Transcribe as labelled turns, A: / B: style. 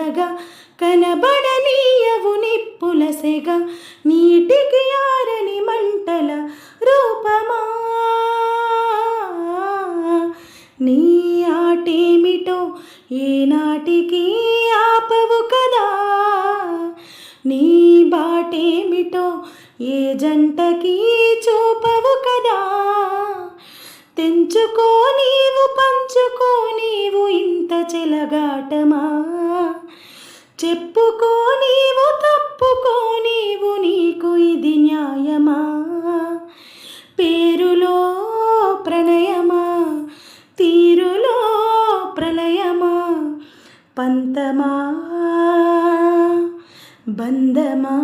A: ఉండగా కనబడనీయవు నిప్పుల సెగ నీటికి ఆరని మంటల రూపమా నీ ఆటేమిటో ఏనాటికి ఆపవు కదా నీ బాటేమిటో ఏ జంటకి చూపవు కదా తెంచుకో నీవు పంచుకో నీవు ఇంత చెలగాటమా చెప్పుకో నీవు తప్పుకో నీవు నీకు ఇది న్యాయమా పేరులో ప్రణయమా తీరులో ప్రళయమా పంతమా బంధమా